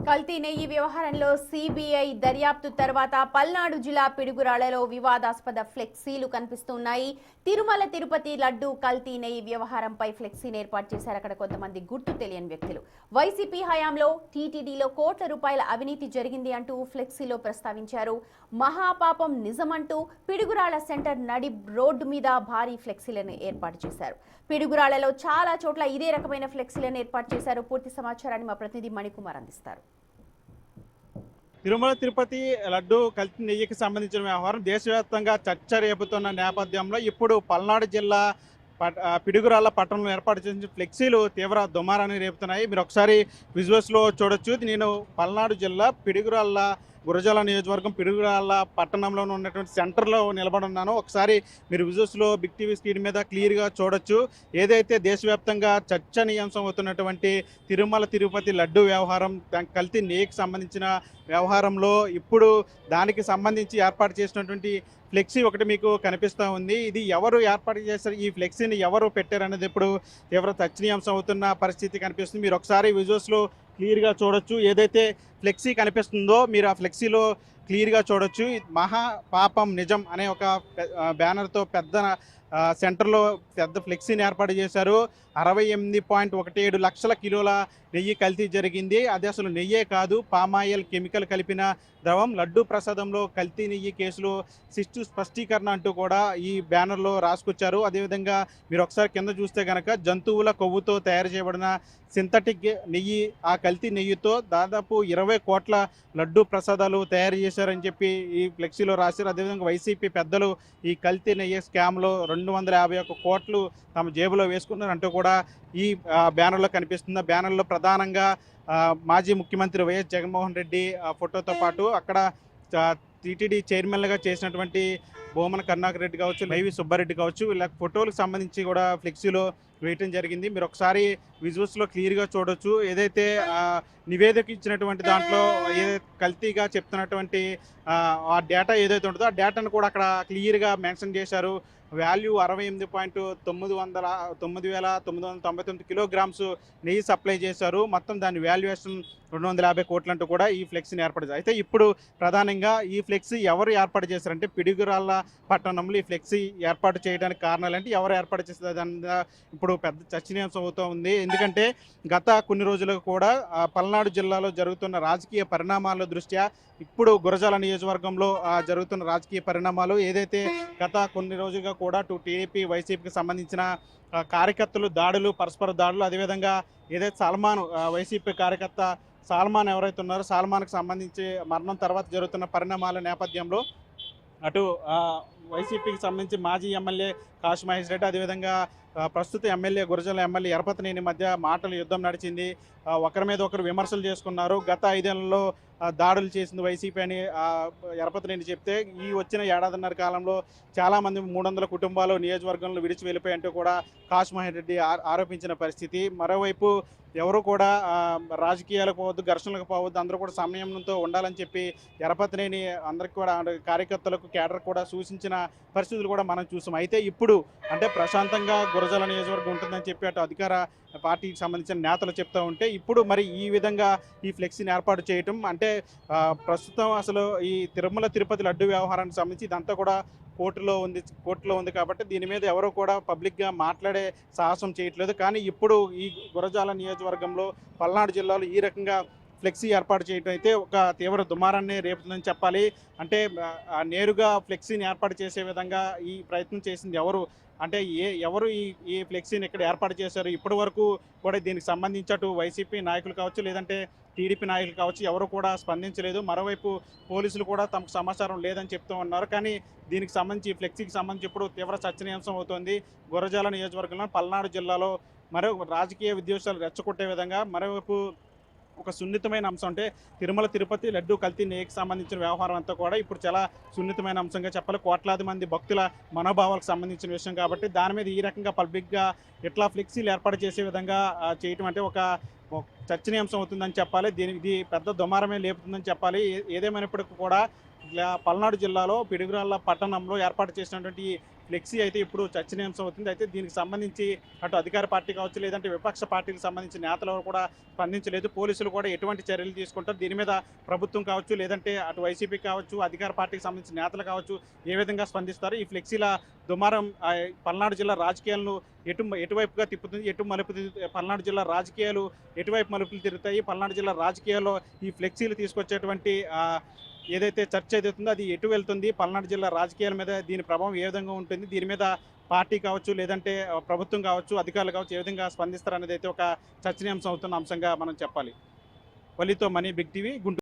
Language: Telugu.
కల్తీ నెయ్యి వ్యవహారంలో సిబిఐ దర్యాప్తు తర్వాత పల్నాడు జిల్లా పిడుగురాళ్లలో వివాదాస్పద ఫ్లెక్సీలు కనిపిస్తున్నాయి. తిరుమల తిరుపతి లడ్డు కల్తీ నెయ్యి వ్యవహారంపై ఫ్లెక్సీని ఏర్పాటు చేశారు అక్కడ కొంతమంది గుర్తు తెలియని వ్యక్తులు. వైసీపీ హయాంలో టీటీడీలో కోట్ల రూపాయల అవినీతి జరిగింది అంటూ ఫ్లెక్సీలో ప్రస్తావించారు. మహాపాపం నిజమంటూ పిడుగురాళ్ల సెంటర్ నడి రోడ్డు మీద భారీ ఫ్లెక్సీలను ఏర్పాటు చేశారు. పిడుగురాళ్లలో చాలా చోట్ల ఇదే రకమైన ఫ్లెక్సీలను ఏర్పాటు చేశారు. పూర్తి సమాచారాన్ని మా ప్రతినిధి మణికుమార్ అందిస్తారు. తిరుమల తిరుపతి లడ్డు కల్తీ నెయ్యికి సంబంధించిన వ్యవహారం దేశవ్యాప్తంగా చర్చ రేపుతున్న నేపథ్యంలో ఇప్పుడు పల్నాడు జిల్లా పిడుగురాళ్ల పట్టణంలో ఏర్పాటు చేసిన ఫ్లెక్సీలు తీవ్ర దుమారాన్ని రేపుతున్నాయి. మీరు ఒకసారి విజువల్స్లో చూడొచ్చు. నేను పల్నాడు జిల్లా పిడుగురాళ్ల గురజాల నియోజకవర్గం పిడుగురాళ్ల పట్టణంలో ఉన్నటువంటి సెంటర్లో నిలబడి ఉన్నాను. ఒకసారి మీరు విజువల్స్లో బిగ్ టీవీ స్క్రీన్ మీద క్లియర్గా చూడొచ్చు. ఏదైతే దేశవ్యాప్తంగా చర్చనీయాంశం అవుతున్నటువంటి తిరుమల తిరుపతి లడ్డు వ్యవహారం, కల్తీ నెయ్యికి సంబంధించిన వ్యవహారంలో ఇప్పుడు దానికి సంబంధించి ఏర్పాటు చేసినటువంటి ఫ్లెక్సీ ఒకటి మీకు కనిపిస్తూ ఉంది. ఇది ఎవరు ఏర్పాటు చేశారు, ఈ ఫ్లెక్సీని ఎవరు పెట్టారు అనేది ఇప్పుడు తీవ్ర చర్చనీయాంశం అవుతున్న పరిస్థితి కనిపిస్తుంది. మీరు ఒకసారి విజువల్స్లో క్లియర్గా చూడొచ్చు. ఏదైతే ఫ్లెక్సీ కనిపిస్తుందో మీరు ఆ ఫ్లెక్సీలో క్లియర్గా చూడొచ్చు. మహా పాపం నిజం అనే ఒక బ్యానర్తో పెద్ద సెంటర్లో పెద్ద ఫ్లెక్సీని ఏర్పాటు చేశారు. 68.17 లక్షల కిలోల నెయ్యి కల్తీ జరిగింది. అది అసలు నెయ్యే కాదు, పామాయిల్ కెమికల్ కలిపిన ద్రవం. లడ్డు ప్రసాదంలో కల్తీ నెయ్యి కేసులో శిస్తు స్పష్టీకరణ అంటూ కూడా ఈ బ్యానర్లో రాసుకొచ్చారు. అదేవిధంగా మీరు ఒకసారి కింద చూస్తే కనుక జంతువుల కొవ్వుతో తయారు చేయబడిన సింథటిక్ నెయ్యి, ఆ కల్తీ నెయ్యితో దాదాపు 20 కోట్ల లడ్డు ప్రసాదాలు తయారు చేశారని చెప్పి ఈ ఫ్లెక్సీలో రాశారు. అదేవిధంగా వైసీపీ పెద్దలు ఈ కల్తీ నెయ్యి స్కామ్లో 251 కోట్లు తమ జేబులో వేసుకున్నారంటూ కూడా ఈ బ్యానర్లో కనిపిస్తుంది. బ్యానర్లో ప్రధానంగా మాజీ ముఖ్యమంత్రి వైఎస్ జగన్మోహన్ రెడ్డి ఫోటోతో పాటు అక్కడ టీటీడీ చైర్మన్గా చేసినటువంటి భూమన కరుణాకర్ రెడ్డి కావచ్చు, వైవి సుబ్బారెడ్డి కావచ్చు, వీళ్ళ ఫోటోలకు సంబంధించి కూడా ఫ్లెక్సీలో వేయటం జరిగింది. మీరు ఒకసారి విజువల్స్లో క్లియర్గా చూడొచ్చు. ఏదైతే నివేదిక ఇచ్చినటువంటి దాంట్లో ఏదైతే కల్తీగా చెప్తున్నటువంటి ఆ డేటా ఏదైతే ఉంటుందో ఆ డేటాను కూడా అక్కడ క్లియర్గా మెన్షన్ చేశారు. వాల్యూ 68,999 కిలోగ్రామ్స్ నెయ్యి సప్లై చేశారు. మొత్తం దాని వాల్యుయేషన్ 250 కోట్లంటూ కూడా ఈ ఫ్లెక్సీని ఏర్పాటు చేశారు. అయితే ఇప్పుడు ప్రధానంగా ఈ ఫ్లెక్సీ ఎవరు ఏర్పాటు చేశారంటే పిడుగురాళ్ల పట్టణంలో ఈ ఫ్లెక్సీ ఏర్పాటు చేయడానికి కారణాలంటే ఎవరు ఏర్పాటు చేస్తారు దాని ఇప్పుడు పెద్ద చర్చనీయాంశం అవుతూ ఉంది. ఎందుకంటే గత కొన్ని రోజులకు కూడా పల్నాడు జిల్లాలో జరుగుతున్న రాజకీయ పరిణామాల దృష్ట్యా ఇప్పుడు గురజాల నియోజకవర్గంలో జరుగుతున్న రాజకీయ పరిణామాలు ఏదైతే గత కొన్ని రోజులుగా కూడా టీడీపీ వైసీపీకి సంబంధించిన కార్యకర్తలు దాడులు, పరస్పర దాడులు, అదేవిధంగా ఏదైతే సల్మాన్ వైసీపీ కార్యకర్త సల్మాన్ ఎవరైతే ఉన్నారో సల్మాన్కి సంబంధించి మరణం తర్వాత జరుగుతున్న పరిణామాల నేపథ్యంలో అటు వైసీపీకి సంబంధించి మాజీ ఎమ్మెల్యే కాశీ మహేష్ రెడ్డి, అదేవిధంగా ప్రస్తుత ఎమ్మెల్యే గురజాల ఎమ్మెల్యే ఎరపతినేని మధ్య మాటల యుద్ధం నడిచింది. ఒకరి మీద ఒకరు విమర్శలు చేసుకున్నారు. గత 5 ఏళ్లలో దాడులు చేసింది వైసీపీ అని ఎరపతినేని చెప్తే ఈ వచ్చిన ఏడాదిన్నర కాలంలో చాలామంది 300 కుటుంబాలు నియోజకవర్గంలో విడిచి వెళ్ళిపోయంటూ కూడా కాశీ మహేష్ రెడ్డి ఆరోపించిన పరిస్థితి. మరోవైపు ఎవరు కూడా రాజకీయాలకు పోవద్దు, ఘర్షణలకు పోవద్దు, అందరూ కూడా సమయంతో ఉండాలని చెప్పి ఎరపతినేని అందరికి కూడా కార్యకర్తలకు కేడర్ కూడా సూచించిన పరిస్థితులు కూడా మనం చూసాం. అయితే ఇప్పుడు అంటే ప్రశాంతంగా గురజాల నియోజకవర్గం ఉంటుందని చెప్పి అటు అధికార పార్టీకి సంబంధించిన నేతలు చెప్తూ ఉంటే ఇప్పుడు మరి ఈ విధంగా ఈ ఫ్లెక్సీని ఏర్పాటు చేయటం అంటే ప్రస్తుతం అసలు ఈ తిరుమల తిరుపతి లడ్డు వ్యవహారానికి సంబంధించి ఇదంతా కూడా కోర్టులో ఉంది కాబట్టి దీని మీద ఎవరు కూడా పబ్లిక్గా మాట్లాడే సాహసం చేయట్లేదు. కానీ ఇప్పుడు ఈ గురజాల నియోజకవర్గంలో పల్నాడు జిల్లాలో ఈ రకంగా ఫ్లెక్సీ ఏర్పాటు చేయడం అయితే ఒక తీవ్ర దుమారాన్ని రేపుతుందని చెప్పాలి. అంటే నేరుగా ఫ్లెక్సీని ఏర్పాటు చేసే విధంగా ఈ ప్రయత్నం చేసింది ఎవరు అంటే ఎవరు ఈ ఫ్లెక్సీని ఇక్కడ ఏర్పాటు చేశారు? ఇప్పటి వరకు కూడా దీనికి సంబంధించి అటు వైసీపీ నాయకులు కావచ్చు, లేదంటే టీడీపీ నాయకులు కావచ్చు, ఎవరు కూడా స్పందించలేదు. మరోవైపు పోలీసులు కూడా తమకు సమాచారం లేదని చెప్తూ ఉన్నారు. కానీ దీనికి సంబంధించి ఫ్లెక్సీకి సంబంధించి ఇప్పుడు తీవ్ర చర్చనీయాంశం అవుతోంది. గురజాల నియోజకవర్గంలో పల్నాడు జిల్లాలో మరో రాజకీయ విద్వేషాలు రెచ్చగొట్టే విధంగా మరోవైపు ఒక సున్నితమైన అంశం అంటే తిరుమల తిరుపతి లడ్డు కల్తీ నెయ్యికి సంబంధించిన వ్యవహారం అంతా కూడా ఇప్పుడు చాలా సున్నితమైన అంశంగా చెప్పాలి. కోట్లాది మంది భక్తుల మనోభావాలకు సంబంధించిన విషయం కాబట్టి దాని మీద ఈ రకంగా పబ్లిక్గా ఇట్లా ఫ్లెక్సీలు ఏర్పాటు చేసే విధంగా చేయటం అంటే ఒక చర్చనీయాంశం అవుతుందని చెప్పాలి. ఇది పెద్ద దుమారమే లేపుతుందని చెప్పాలి. ఏదేమైనప్పటికీ కూడా పల్నాడు జిల్లాలో పిడుగురాళ్ల పట్టణంలో ఏర్పాటు చేసినటువంటి ఫ్లెక్సీ అయితే ఇప్పుడు చర్చనీయాంశం అవుతుంది. అయితే దీనికి సంబంధించి అటు అధికార పార్టీ కావచ్చు, లేదంటే విపక్ష పార్టీకి సంబంధించిన నేతలు ఎవరు కూడా స్పందించలేదు. పోలీసులు కూడా ఎటువంటి చర్యలు తీసుకుంటారు, దీని మీద ప్రభుత్వం కావచ్చు, లేదంటే అటు వైసీపీ కావచ్చు, అధికార పార్టీకి సంబంధించిన నేతలు కావచ్చు ఏ విధంగా స్పందిస్తారు, ఈ ఫ్లెక్సీల దుమారం పల్నాడు జిల్లా రాజకీయాలను ఎటువైపుగా తిప్పుతుంది, పల్నాడు జిల్లా రాజకీయాలు ఎటువైపు మలుపులు తిరుగుతాయి, పల్నాడు జిల్లా రాజకీయాల్లో ఈ ఫ్లెక్సీలు తీసుకొచ్చేటువంటి ఏదైతే చర్చ ఏదైతుందో అది ఎటు వెళ్తుంది, పల్నాడు జిల్లా రాజకీయాల మీద దీని ప్రభావం ఏ విధంగా ఉంటుంది, దీని మీద పార్టీ కావచ్చు, లేదంటే ప్రభుత్వం కావచ్చు, అధికారులు కావచ్చు ఏ విధంగా స్పందిస్తారు అనేది అయితే ఒక చర్చనీయాంశం అవుతున్న అంశంగా మనం చెప్పాలి. వలితో మనీ, బిగ్ టీవీ, గుంటూరు.